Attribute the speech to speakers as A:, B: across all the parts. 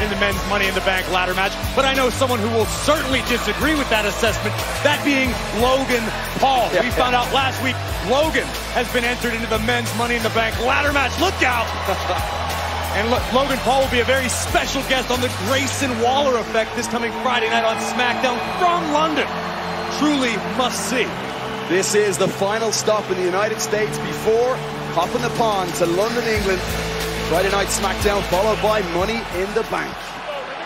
A: in the men's Money in the Bank ladder match, but I know someone who will certainly disagree with that assessment, that being Logan Paul. We found out last week Logan has been entered into the men's Money in the Bank ladder match. Look out! And Logan Paul will be a very special guest on the Grayson Waller Effect this coming Friday night on SmackDown from London. Truly must see.
B: This is the final stop in the United States before hopping the pond to London, England. Friday night SmackDown followed by Money in the Bank.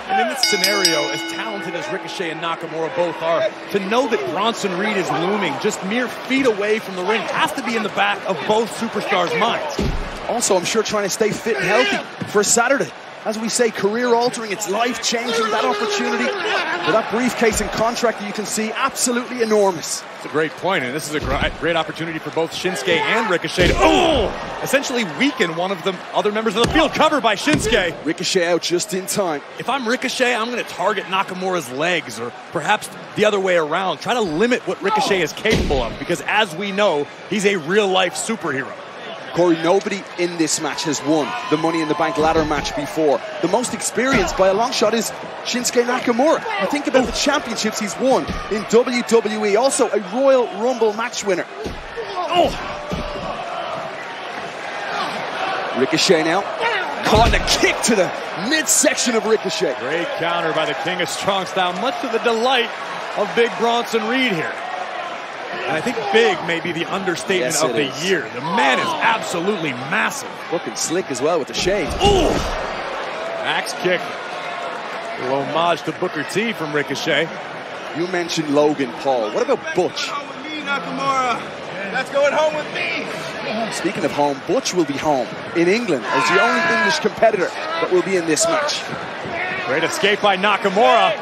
A: And in this scenario, as talented as Ricochet and Nakamura both are, to know that Bronson Reed is looming just mere feet away from the ring has to be in the back of both superstars' minds.
B: Also, I'm sure trying to stay fit and healthy for Saturday. As we say, career-altering, it's life-changing, that opportunity for that briefcase and contract that you can see, absolutely enormous.
A: It's a great point, and this is a great opportunity for both Shinsuke and Ricochet to essentially weaken one of the other members of the field, covered by Shinsuke.
B: Ricochet out just in time.
A: If I'm Ricochet, I'm going to target Nakamura's legs, or perhaps the other way around. Try to limit what Ricochet is capable of, because as we know, he's a real-life superhero.
B: Corey, nobody in this match has won the Money in the Bank ladder match before. The most experienced by a long shot is Shinsuke Nakamura. I think about the championships he's won in WWE. Also a Royal Rumble match winner. Ricochet now. Caught a kick to the midsection of Ricochet.
A: Great counter by the King of Strong Style, much to the delight of Big Bronson Reed here. And I think big may be the understatement of the year. The man is absolutely massive.
B: Looking slick as well with the shade.
A: Axe kick. A little homage to Booker T from Ricochet.
B: You mentioned Logan Paul. What about Butch?
C: Home with me, Nakamura. That's going home with me.
B: Speaking of home, Butch will be home in England as the only English competitor that will be in this match.
A: Great escape by Nakamura.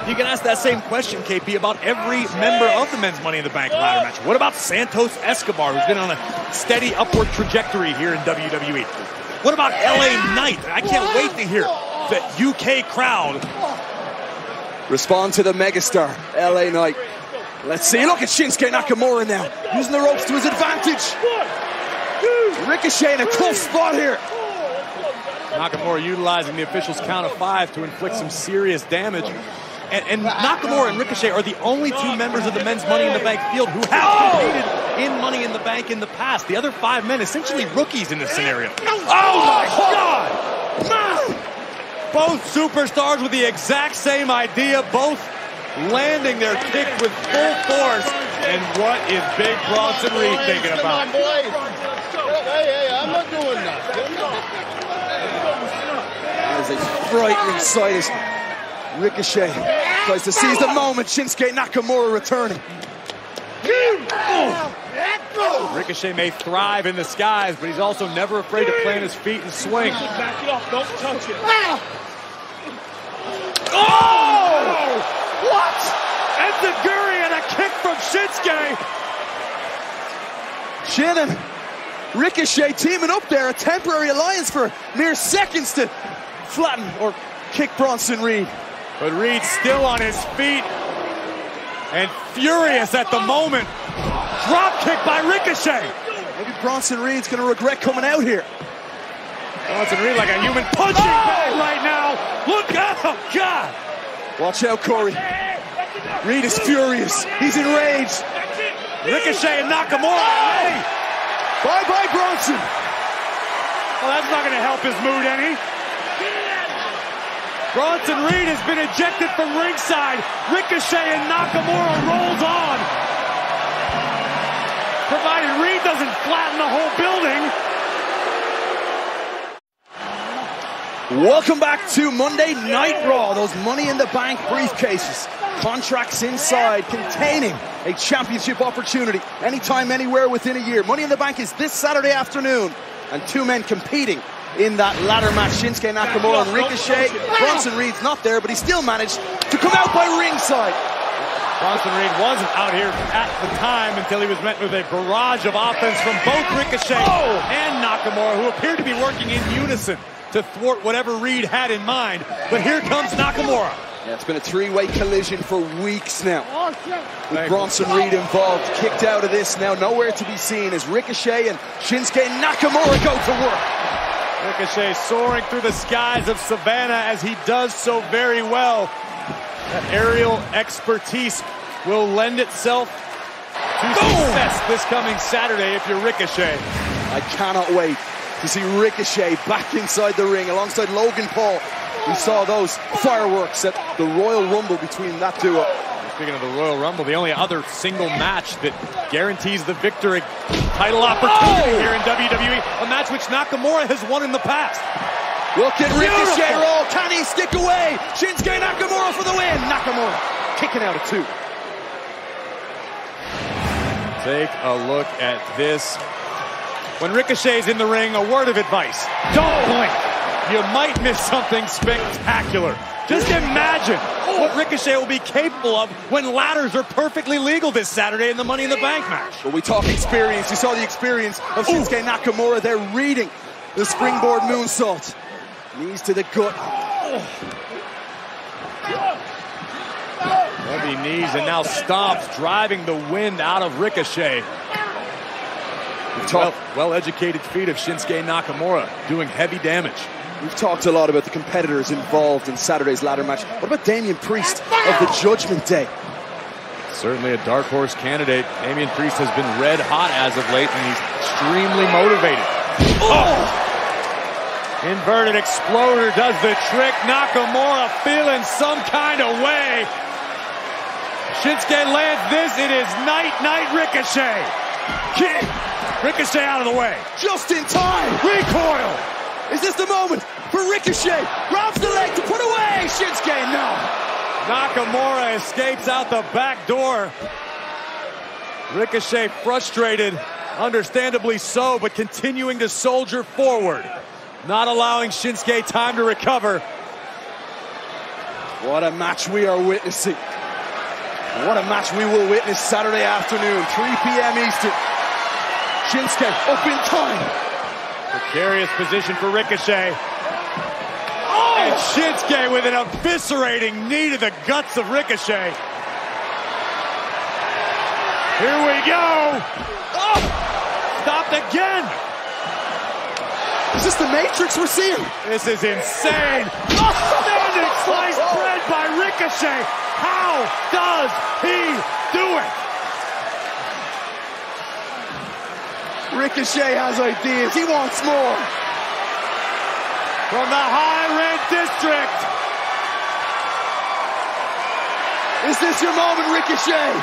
A: You can ask that same question, KP, about every member of the men's Money in the Bank ladder match. What about Santos Escobar, who's been on a steady upward trajectory here in WWE? What about LA Knight? I can't wait to hear the UK crowd
B: respond to the megastar, LA Knight. Let's see. Look at Shinsuke Nakamura now, using the ropes to his advantage. Ricochet in a tough spot here.
A: Nakamura utilizing the official's count of 5 to inflict some serious damage. And Nakamura and Ricochet are the only two members of the men's Money in the Bank field who have competed in Money in the Bank in the past. The other 5 men, essentially rookies in this scenario. Oh my God! Both superstars with the exact same idea, both landing their kick with full force. And what is Big Bronson Reed thinking about?
C: Hey, I'm not doing that.
B: That is a frightening sight as Ricochet tries to seize the moment. Shinsuke Nakamura returning.
A: Ricochet may thrive in the skies, but he's also never afraid to plant his feet and swing.
C: Back it off. Don't touch it.
A: Oh! What? Enziguri and a kick from Shinsuke.
B: Shin and Ricochet teaming up there. A temporary alliance for mere seconds to flatten or kick Bronson Reed.
A: But Reed's still on his feet and furious at the moment. Drop kick by Ricochet.
B: Maybe Bronson Reed's going to regret coming out here.
A: Bronson Reed like a human punching bag right now. Look out, God.
B: Watch out, Corey. Reed is furious. He's enraged.
A: Ricochet and Nakamura.
B: Bye-bye, Bronson.
A: Well, that's not going to help his mood any. Bronson Reed has been ejected from ringside. Ricochet and Nakamura rolls on. Provided Reed doesn't flatten the whole building.
B: Welcome back to Monday Night Raw. Those Money in the Bank briefcases. Contracts inside containing a championship opportunity. Anytime, anywhere within a year. Money in the Bank is this Saturday afternoon. And 2 men competing in that ladder match, Shinsuke Nakamura and Ricochet. Bronson Reed's not there, but he still managed to come out by ringside.
A: Bronson Reed wasn't out here at the time until he was met with a barrage of offense from both Ricochet and Nakamura, who appeared to be working in unison to thwart whatever Reed had in mind. But here comes Nakamura.
B: Yeah, it's been a 3-way collision for weeks now, with Bronson Reed involved. Kicked out of this now, nowhere to be seen as Ricochet and Shinsuke Nakamura go to work.
A: Ricochet soaring through the skies of Savannah as he does so very well. That aerial expertise will lend itself to success this coming Saturday if you're Ricochet.
B: I cannot wait to see Ricochet back inside the ring alongside Logan Paul. We saw those fireworks at the Royal Rumble between that duo.
A: Speaking of the Royal Rumble, the only other single match that guarantees the victor a title opportunity here in WWE, a match which Nakamura has won in the past.
B: Look at Ricochet roll. Can he stick away? Shinsuke Nakamura for the win. Nakamura kicking out at 2.
A: Take a look at this. When Ricochet's in the ring, a word of advice. Don't blink. You might miss something spectacular. Just imagine what Ricochet will be capable of when ladders are perfectly legal this Saturday in the Money in the Bank match.
B: Well, we talk experience. You saw the experience of Shinsuke Nakamura. They're reading the springboard moonsault. Knees to the gut.
A: Heavy knees and now stomps, driving the wind out of Ricochet. Well-educated feet of Shinsuke Nakamura doing heavy damage.
B: We've talked a lot about the competitors involved in Saturday's ladder match. What about Damian Priest of the Judgment Day?
A: Certainly a dark horse candidate. Damian Priest has been red hot as of late, and he's extremely motivated. Inverted exploder does the trick. Nakamura feeling some kind of way. Shinsuke lands this. It is night Ricochet. Ricochet out of the way.
B: Just in time.
A: Recoil.
B: Is this the moment for Ricochet? Grabs the leg to put away. Shinsuke, no.
A: Nakamura escapes out the back door. Ricochet frustrated, understandably so, but continuing to soldier forward. Not allowing Shinsuke time to recover.
B: What a match we are witnessing. What a match we will witness Saturday afternoon, 3 p.m. Eastern. Shinsuke up in time.
A: Precarious position for Ricochet. And Shinsuke with an eviscerating knee to the guts of Ricochet. Here we go. Stopped again.
B: Is this the Matrix we're seeing?
A: This is insane. Standing sliced bread by Ricochet. How does he do it?
B: Ricochet has ideas. He wants more.
A: From the High Red District.
B: Is this your moment, Ricochet?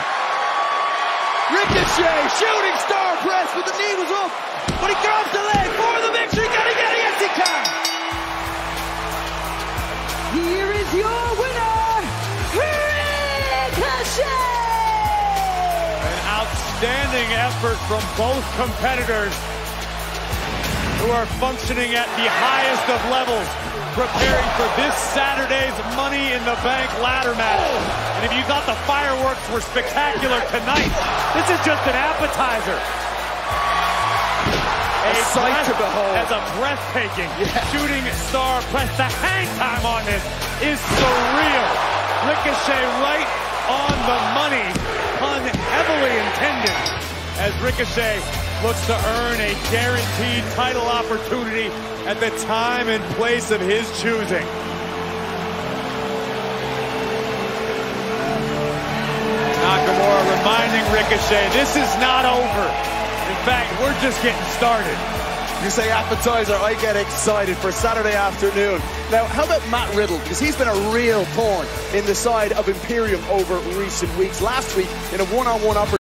B: Ricochet, shooting star press, but the knee was up. But he grabs the leg for the victory. Can he get it? Yes, he can.
D: Here is your winner, Ricochet!
A: An outstanding effort from both competitors who are functioning at the highest of levels, preparing for this Saturday's Money in the Bank ladder match. And if you thought the fireworks were spectacular tonight, this is just an appetizer.
B: A sight to behold.
A: As a breathtaking shooting star press. The hang time on this is surreal. Ricochet right on the money, pun heavily intended, as Ricochet looks to earn a guaranteed title opportunity at the time and place of his choosing. Nakamura reminding Ricochet, this is not over. In fact, we're just getting started.
B: You say appetizer, I get excited for Saturday afternoon. Now, how about Matt Riddle? Because he's been a real thorn in the side of Imperium over recent weeks. Last week, in a one-on-one opportunity,